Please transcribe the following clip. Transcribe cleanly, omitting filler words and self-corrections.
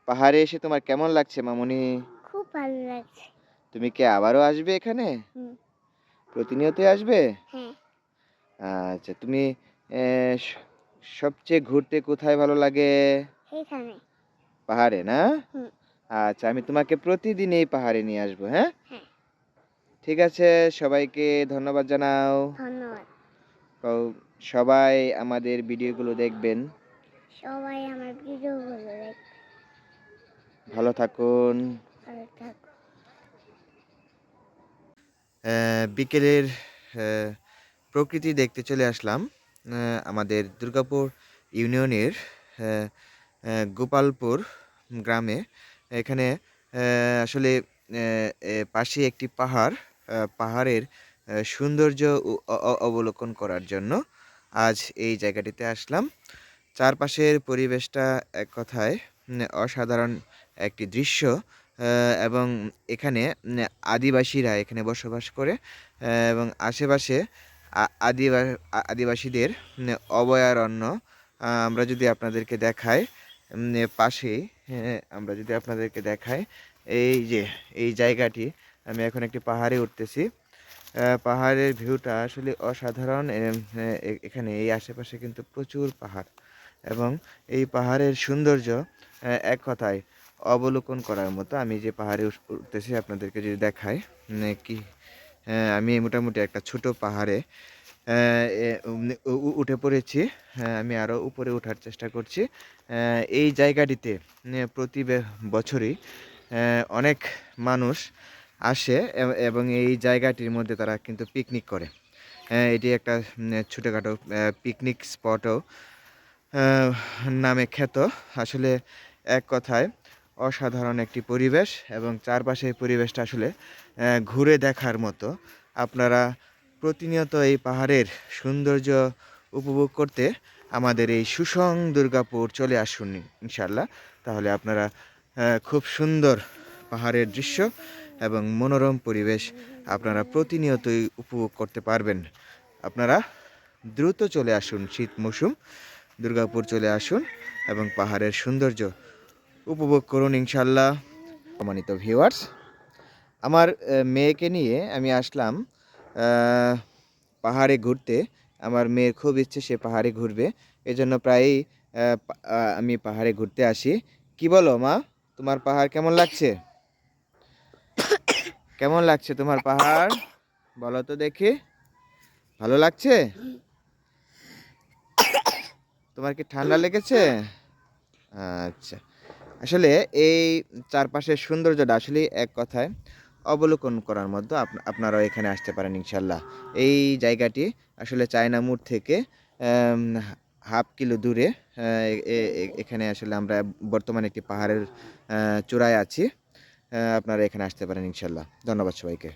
পাহাড়ে এসে তোমার কেমন লাগছে মামুনি? খুব ভালো লাগছে। তুমি কি আবারও আসবে এখানে? হুম। প্রতিনিয়তই আসবে? হ্যাঁ, আচ্ছা, তুমি এ স সবচেয়ে ঘুরতে কোথায় ভালো লাগে? এখানে। পাহাড়ে না? হুম। আচ্ছা, আমি তোমাকে প্রতিদিন এই পাহাড়ে নিয়ে আসবো, হ্যাঁ? হ্যাঁ, ঠিক আছে, সবাইকে ধন্যবাদ জানাও। ধন্যবাদ। কও সবাই আমাদের ভিডিওগুলো দেখবেন। সবাই আমার ভিডিওগুলো দেখবে। ভালো থাকুন। ভালো থাকো। বিকেলের অ্যা প্রকৃতি দেখতে চলে আসলাম আমাদের দুর্গাপুর ইউনিয়নের অ্যা গোপালপুর গ্রামে। এখানে আসলে পাশে একটি পাহাড়, পাহাড়ের সৌন্দর্য অবলোকন করার জন্য আজ এই জায়গাটিতে আসলাম। চারপাশের পরিবেশটা এক কথায় অসাধারণ একটি দৃশ্য। এবং এখানে আদিবাসীরা এখানে বসবাস করে, এবং আশেপাশে আ আদিবা আদিবাসীদের অভয়ারণ্য আমরা যদি আপনাদেরকে দেখাই, পাশেই, হ্যাঁ, আমরা যদি আপনাদেরকে দেখাই, এই যে এই জায়গাটি, আমি এখন একটি পাহাড়ে উঠতেছি। পাহাড়ের ভিউটা আসলে অসাধারণ। এখানে এই আশেপাশে কিন্তু প্রচুর পাহাড়, এবং এই পাহাড়ের সৌন্দর্য এক কথায় অবলোকন করার মতো। আমি যে পাহাড়ে উঠতেছি আপনাদেরকে যদি দেখাই, কি আমি মোটামুটি একটা ছোট পাহাড়ে উঠে পড়েছি। হ্যাঁ, আমি আরও উপরে ওঠার চেষ্টা করছি। এই জায়গাটিতে প্রতি বছরই অনেক মানুষ আসে, এবং এই জায়গাটির মধ্যে তারা কিন্তু পিকনিক করে। এটি একটা ছোটোখাটো পিকনিক স্পটও নামে খ্যাত। আসলে এক কথায় অসাধারণ একটি পরিবেশ, এবং চারপাশের পরিবেশটা আসলে ঘুরে দেখার মতো। আপনারা প্রতিনিয়ত এই পাহাড়ের সৌন্দর্য উপভোগ করতে আমাদের এই সুসং দুর্গাপুর চলে আসুন ইনশাল্লাহ। তাহলে আপনারা খুব সুন্দর পাহাড়ের দৃশ্য এবং মনোরম পরিবেশ আপনারা প্রতিনিয়তই উপভোগ করতে পারবেন। আপনারা দ্রুত চলে আসুন, শীত মৌসুম, দুর্গাপুর চলে আসুন এবং পাহাড়ের সৌন্দর্য উপভোগ করুন ইনশাল্লাহ। সম্মানিত ভিউয়ার্স, আমার মেয়েকে নিয়ে আমি আসলাম পাহাড়ে ঘুরতে। আমার মেয়ের খুব ইচ্ছে সে পাহাড়ে ঘুরবে, এজন্য প্রায়ই আমি পাহাড়ে ঘুরতে আসি। কি বলো মা, তোমার পাহাড় কেমন লাগছে? কেমন লাগছে তোমার পাহাড়? বলো তো দেখি। ভালো লাগছে? তোমার কি ঠান্ডা লেগেছে? আচ্ছা, আসলে এই চারপাশের সৌন্দর্যটা আসলে এক কথায় অবলোকন করার মধ্যে। আপনারাও এখানে আসতে পারেন ইনশাল্লাহ। এই জায়গাটি আসলে চায়না মোড় থেকে আম, হাফ কিলো দূরে। এখানে আসলে আমরা বর্তমানে একটি পাহাড়ের চূড়ায় আছি। আপনারা এখানে আসতে পারেন ইনশাল্লাহ। ধন্যবাদ সবাইকে।